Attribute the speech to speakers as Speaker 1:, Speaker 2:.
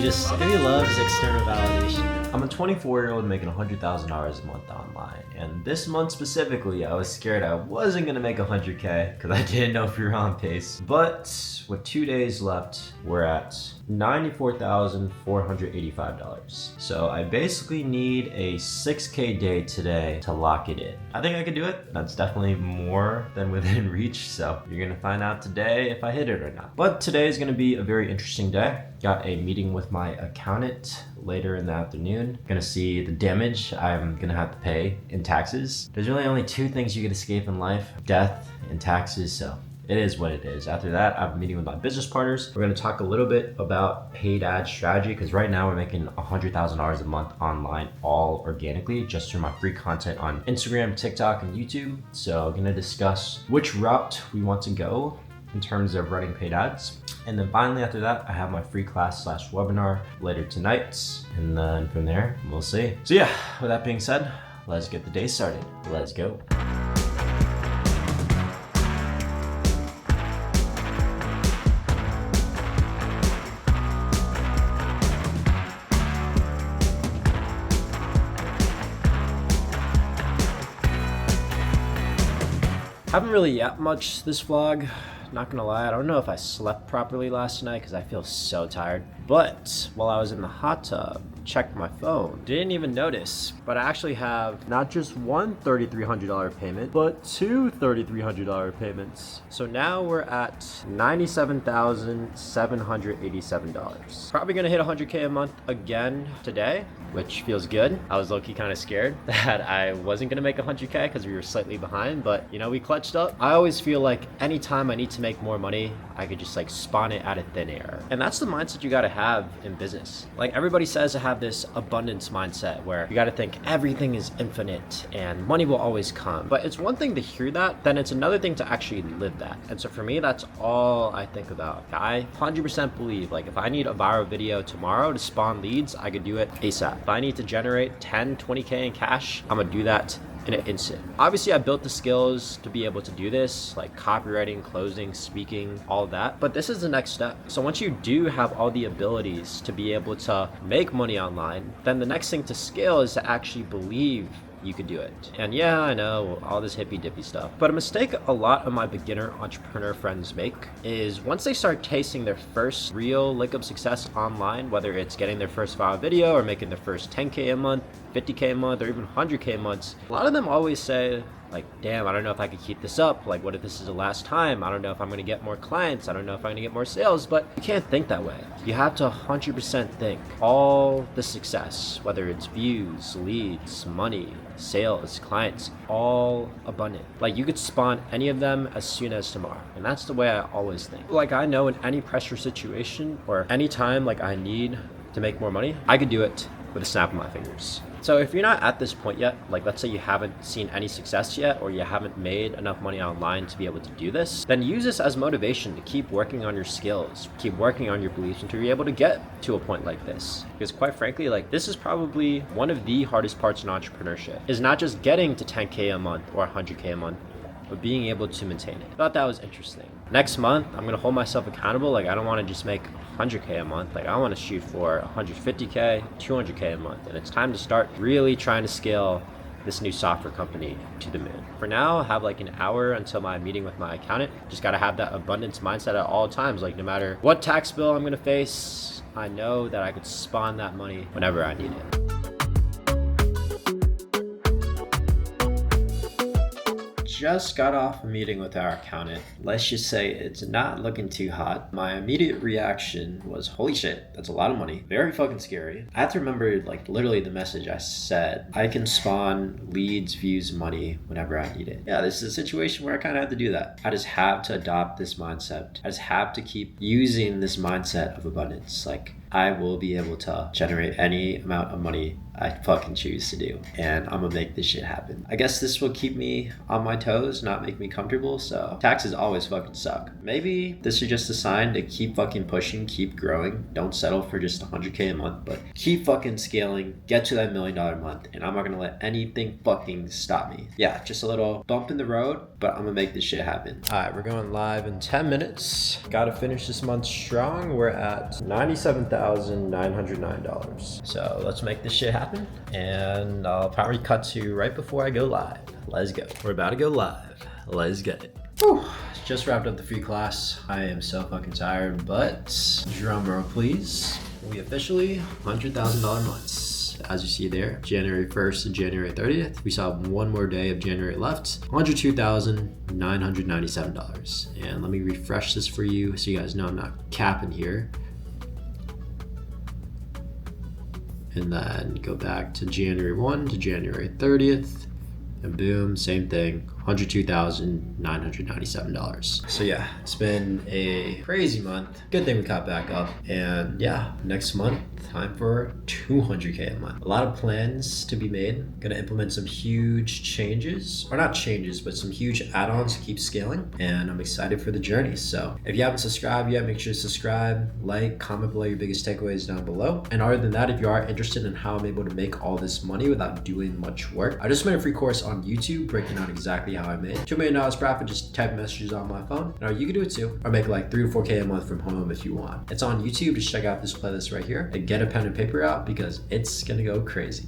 Speaker 1: if he loves external validation. I'm a 24-year-old making $100,000 a month online, and this month specifically, I was scared I wasn't gonna make 100K because I didn't know if we were on pace. But with 2 days left, we're at $94,485. So I basically need a 6K day today to lock it in. I think I could do it. That's definitely more than within reach, so you're gonna find out today if I hit it or not. But today is gonna be a very interesting day. Got a meeting with my accountant later in the afternoon. Gonna see the damage I'm gonna have to pay in taxes. There's really only two things you can escape in life: death and taxes, so it is what it is. After that, I have a meeting with my business partners. We're gonna talk a little bit about paid ad strategy, because right now we're making $100,000 a month online, all organically, just through my free content on Instagram, TikTok, and YouTube. So I'm gonna discuss which route we want to go in terms of running paid ads. And then finally after that, I have my free class / webinar later tonight. And then from there, we'll see. So yeah, with that being said, let's get the day started. Let's go. Haven't really yapped much this vlog, not gonna lie. I don't know if I slept properly last night because I feel so tired. But while I was in the hot tub, checked my phone, didn't even notice, but I actually have not just one $3,300 payment, but two $3,300 payments. So now we're at $97,787. Probably gonna hit 100K a month again today, which feels good. I was low-key kind of scared that I wasn't gonna make 100K because we were slightly behind, but you know, we clutched up. I always feel like anytime I need to make more money, I could just like spawn it out of thin air. And that's the mindset you gotta have in business. Like everybody says to have this abundance mindset where you gotta think everything is infinite and money will always come. But it's one thing to hear that, then it's another thing to actually live that. And so for me, that's all I think about. I 100% believe like if I need a viral video tomorrow to spawn leads, I could do it ASAP. If I need to generate 10, 20K in cash, I'm gonna do that in an instant. Obviously, I built the skills to be able to do this, like copywriting, closing, speaking, all of that. But this is the next step. So once you do have all the abilities to be able to make money online, then the next thing to scale is to actually believe you could do it. And yeah, I know all this hippy dippy stuff, but a mistake a lot of my beginner entrepreneur friends make is once they start tasting their first real lick of success online, whether it's getting their first viral video or making their first 10K a month, 50K a month, or even 100K a month, a lot of them always say like, damn, I don't know if I could keep this up. Like, what if this is the last time? I don't know if I'm gonna get more clients. I don't know if I'm gonna get more sales, but you can't think that way. You have to 100% think all the success, whether it's views, leads, money, sales, clients, all abundant. Like you could spawn any of them as soon as tomorrow. And that's the way I always think. Like I know in any pressure situation or any time like I need to make more money, I could do it with a snap of my fingers. So if you're not at this point yet, like let's say you haven't seen any success yet, or you haven't made enough money online to be able to do this, then use this as motivation to keep working on your skills, keep working on your beliefs until you're able to get to a point like this. Because quite frankly, like this is probably one of the hardest parts in entrepreneurship, is not just getting to 10K a month or 100K a month, but being able to maintain it. I thought that was interesting. Next month, I'm gonna hold myself accountable. Like I don't wanna just make 100K a month. Like I wanna shoot for 150K, 200K a month. And it's time to start really trying to scale this new software company to the moon. For now, I have like an hour until my meeting with my accountant. Just gotta have that abundance mindset at all times. Like no matter what tax bill I'm gonna face, I know that I could spawn that money whenever I need it. Just got off a meeting with our accountant. Let's just say it's not looking too hot. My immediate reaction was, holy shit, that's a lot of money. Very fucking scary. I have to remember like literally the message I said. I can spawn leads, views, money whenever I need it. Yeah, this is a situation where I kind of have to do that. I just have to adopt this mindset. I just have to keep using this mindset of abundance. Like I will be able to generate any amount of money I fucking choose to do. And I'm gonna make this shit happen. I guess this will keep me on my toes, not make me comfortable. So taxes always fucking suck. Maybe this is just a sign to keep fucking pushing, keep growing. Don't settle for just 100K a month, but keep fucking scaling, get to that $1 million a month. And I'm not gonna let anything fucking stop me. Yeah, just a little bump in the road, but I'm gonna make this shit happen. All right, we're going live in 10 minutes. Gotta finish this month strong. We're at 97,000. $22,909. So let's make this shit happen. And I'll probably cut to right before I go live. Let's go. We're about to go live. Let's get it. Whew. Just wrapped up the free class. I am so fucking tired, but drum roll please. We officially $100,000 months. As you see there, January 1st to January 30th. We saw one more day of January left. $102,997. And let me refresh this for you so you guys know I'm not capping here. And then go back to January 1 to January 30th. And boom, same thing, $102,997. So yeah, it's been a crazy month. Good thing we caught back up. And yeah, next month, time for 200K a month. A lot of plans to be made. Gonna implement some huge changes, or not changes, but some huge add-ons to keep scaling. And I'm excited for the journey. So if you haven't subscribed yet, make sure to subscribe, like, comment below your biggest takeaways down below. And other than that, if you are interested in how I'm able to make all this money without doing much work, I just made a free course on YouTube breaking down exactly how I made $2 million profit, just type messages on my phone. Now you can do it too, or make like 3 to 4K a month from home if you want. It's on YouTube. Just check out this playlist right here and get a pen and paper out because it's gonna go crazy.